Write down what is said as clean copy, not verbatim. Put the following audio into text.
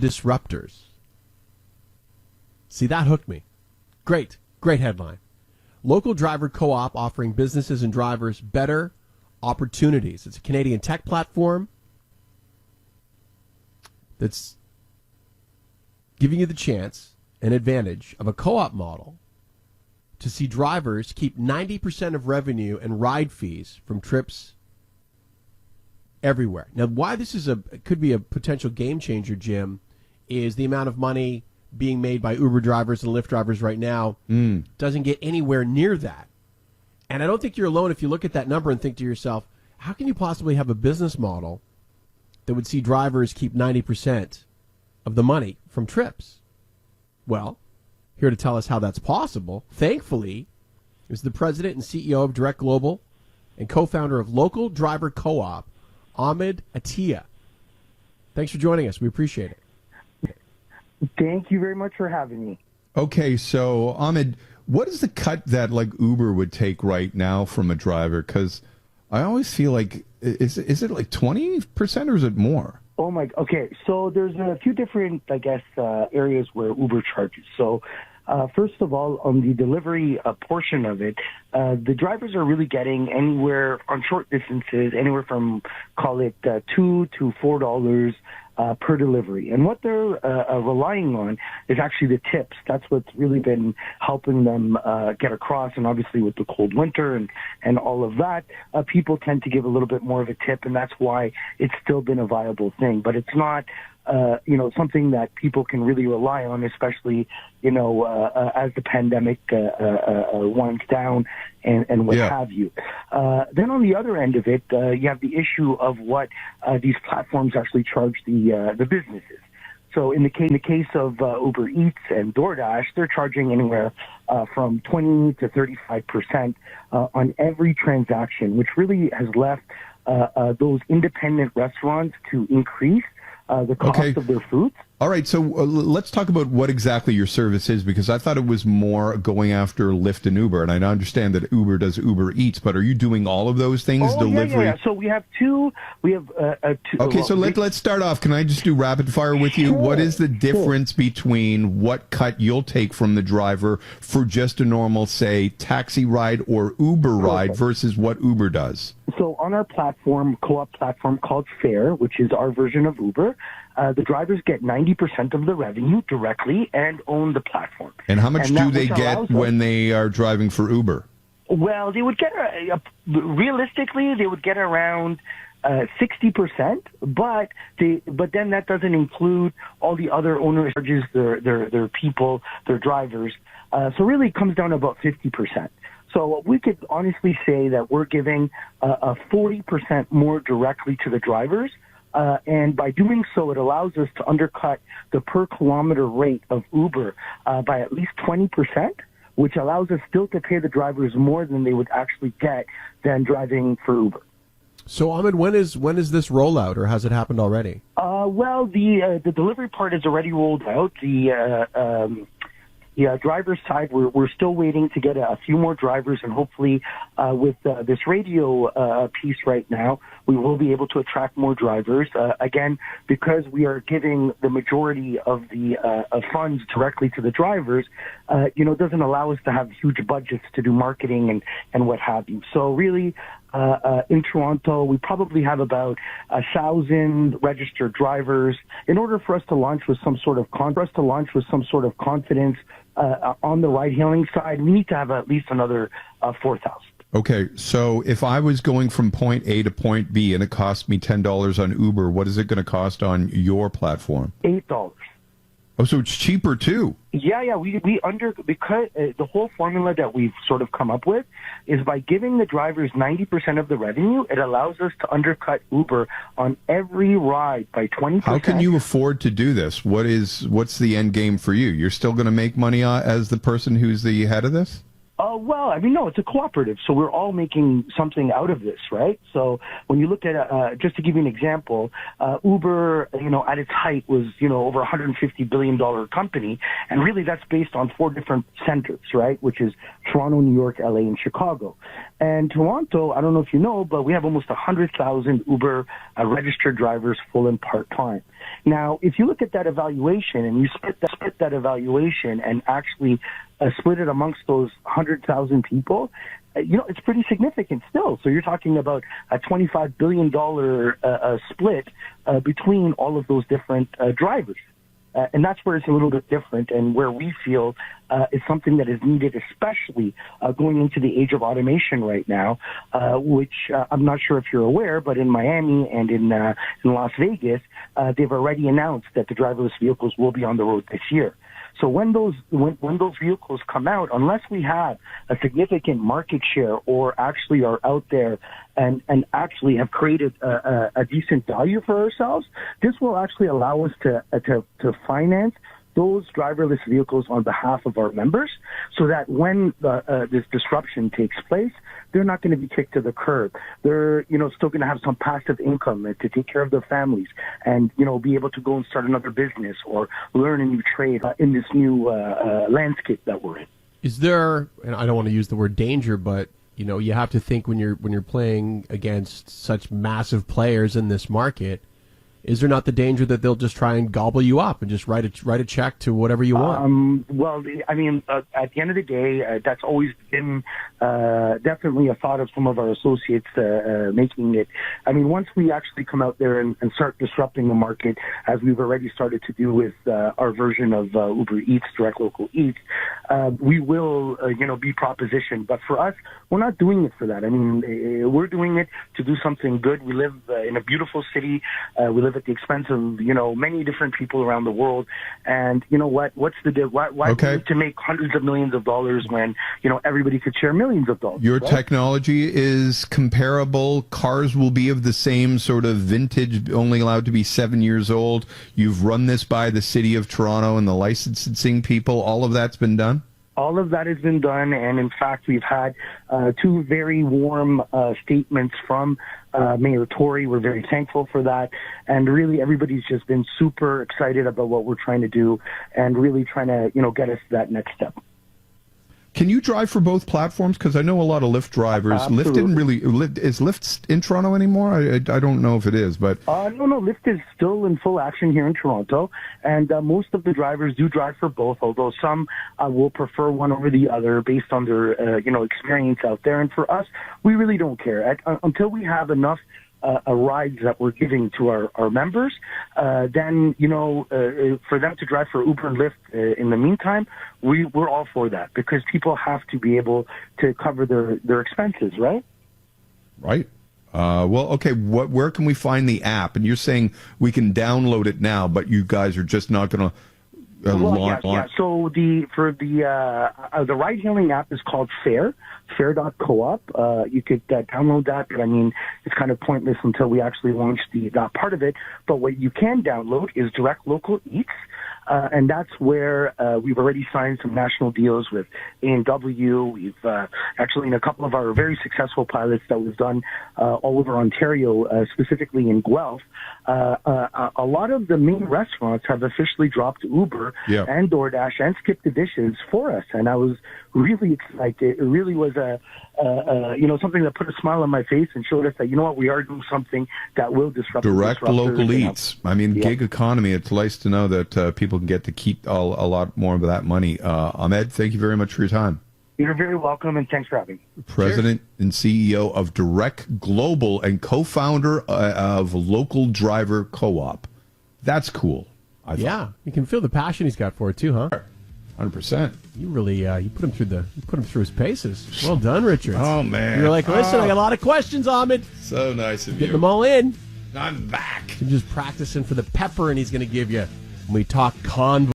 Disruptors. See, that hooked me. Great headline. Local driver co-op offering businesses and drivers better opportunities. It's a Canadian tech platform that's giving you the chance and advantage of a co-op model to see drivers keep 90% of revenue and ride fees from trips everywhere. Now, why this is could be a potential game changer, Jim, is the amount of money being made by Uber drivers and Lyft drivers right now doesn't get anywhere near that. And I don't think you're alone if you look at that number and think to yourself, how can you possibly have a business model that would see drivers keep 90% of the money from trips? Well, here to tell us how that's possible, thankfully, is the president and CEO of Direct Global and co-founder of Local Driver Co-op, Ahmed Attia. Thanks for joining us. We appreciate it. Thank you very much for having me. Okay, so Ahmed, what is the cut that like Uber would take right now from a driver? Because I always feel like, is it like 20% or is it more? Oh my, okay. So there's a few different, I guess, areas where Uber charges. So first of all, on the delivery portion of it, the drivers are really getting anywhere on short distances, anywhere from, call it $2 to $4 per delivery. And what they're relying on is actually the tips. That's what's really been helping them get across. And obviously with the cold winter and all of that, people tend to give a little bit more of a tip, and that's why it's still been a viable thing. But it's not something that people can really rely on, especially, as the pandemic winds down and what have you. Then on the other end of it, you have the issue of what these platforms actually charge the businesses. So in the case of Uber Eats and DoorDash, they're charging anywhere from 20 to 35% on every transaction, which really has left those independent restaurants to increase the cost of their foods. All right, so let's talk about what exactly your service is, because I thought it was more going after Lyft and Uber, and I understand that Uber does Uber Eats, but are you doing all of those things? Oh, delivery? Yeah. So we have two. Okay, so let's start off. Can I just do rapid fire with you? Sure, what is the difference between what cut you'll take from the driver for just a normal, say, taxi ride or Uber ride versus what Uber does? So on our platform, co-op platform called Fare, which is our version of Uber, the drivers get 90% of the revenue directly and own the platform. And how much do they get when they are driving for Uber? Well, they would get, realistically, they would get around 60%, but then that doesn't include all the other owner charges, their people, their drivers. So really it comes down to about 50%. So we could honestly say that we're giving 40% more directly to the drivers. And by doing so, it allows us to undercut the per kilometer rate of Uber by at least 20%, which allows us still to pay the drivers more than they would actually get than driving for Uber. So, Ahmed, when is this rollout, or has it happened already? Well, the delivery part is already rolled out. The driver's side, we're still waiting to get a few more drivers, and hopefully with this radio piece right now, we will be able to attract more drivers. Again, because we are giving the majority of the funds directly to the drivers, it doesn't allow us to have huge budgets to do marketing and what have you. So really, in Toronto, we probably have about 1,000 registered drivers. In order for us to launch with some sort of confidence on the ride-hailing side, we need to have at least another 4,000. Okay, so if I was going from point A to point B and it cost me $10 on Uber, what is it going to cost on your platform? $8. Oh, so it's cheaper too. Yeah. Because the whole formula that we've sort of come up with is by giving the drivers 90% of the revenue, it allows us to undercut Uber on every ride by 20%. How can you afford to do this? What's the end game for you? You're still going to make money as the person who's the head of this? Well, I mean, no, it's a cooperative, so we're all making something out of this, right? So when you look at, just to give you an example, Uber, at its height was, over $150 billion company, and really that's based on 4 different centers, right? Which is Toronto, New York, LA, and Chicago. And Toronto, I don't know if you know, but we have almost 100,000 Uber registered drivers, full and part-time. Now, if you look at that evaluation and you split that evaluation and actually split it amongst those 100,000 people, it's pretty significant still. So you're talking about a $25 billion split between all of those different drivers. And that's where it's a little bit different and where we feel it's something that is needed, especially going into the age of automation right now, which I'm not sure if you're aware, but in Miami and in Las Vegas, they've already announced that the driverless vehicles will be on the road this year. So when those vehicles come out, unless we have a significant market share or actually are out there and actually have created a decent value for ourselves, this will actually allow us to finance those driverless vehicles on behalf of our members, so that when this disruption takes place, they're not going to be kicked to the curb. They're, still going to have some passive income to take care of their families and, be able to go and start another business or learn a new trade in this new landscape that we're in. Is there, and I don't want to use the word danger, but you have to think when you're playing against such massive players in this market, is there not the danger that they'll just try and gobble you up and just write a check to whatever you want? Well, I mean, at the end of the day, that's always been definitely a thought of some of our associates making it. I mean, once we actually come out there and start disrupting the market, as we've already started to do with our version of Uber Eats, Direct Local Eats, we will, be propositioned. But for us, we're not doing it for that. I mean, we're doing it to do something good. We live in a beautiful city. We live at the expense of, many different people around the world. And you know what? What's the deal? Why do we need to make hundreds of millions of dollars when, everybody could share millions of dollars? Your technology is comparable. Cars will be of the same sort of vintage, only allowed to be 7 years old. You've run this by the city of Toronto and the licensing people. All of that's been done? All of that has been done, and in fact, we've had 2 very warm statements from Mayor Tory. We're very thankful for that, and really everybody's just been super excited about what we're trying to do and really trying to, get us to that next step. Can you drive for both platforms? Because I know a lot of Lyft drivers. Absolutely. Lyft didn't really. Is Lyft in Toronto anymore? I don't know if it is, but no. Lyft is still in full action here in Toronto, and most of the drivers do drive for both. Although some will prefer one over the other based on their experience out there. And for us, we really don't care until we have enough rides that we're giving to our members, then, for them to drive for Uber and Lyft in the meantime, we're all for that because people have to be able to cover their expenses, right? Right. Well, okay, where can we find the app? And you're saying we can download it now, but you guys are just not going to launch. Yeah. So the ride-hailing app is called Fare.coop. You could download that, but I mean, it's kind of pointless until we actually launch that part of it. But what you can download is Direct Local Eats. And that's where we've already signed some national deals with A&W. We've actually, in a couple of our very successful pilots that we've done all over Ontario, specifically in Guelph, a lot of the main restaurants have officially dropped Uber and DoorDash and Skip the Dishes for us. And I was really excited. It really was something that put a smile on my face and showed us that, we are doing something that will disrupt Direct Local Eats. I mean, gig economy. It's nice to know that people can get to keep a lot more of that money. Ahmed, thank you very much for your time. You're very welcome, and thanks for having me. President and CEO of Direct Global and co-founder of Local Driver Co-op. That's cool. Yeah, you can feel the passion he's got for it too, huh? 100%. You really you put him through his paces. Well done, Richard. Oh man, you're like, listen, I got a lot of questions, Ahmed. So nice of you. Getting them all in. I'm back. He's just practicing for the pepper, and he's going to give you when we talk convoy.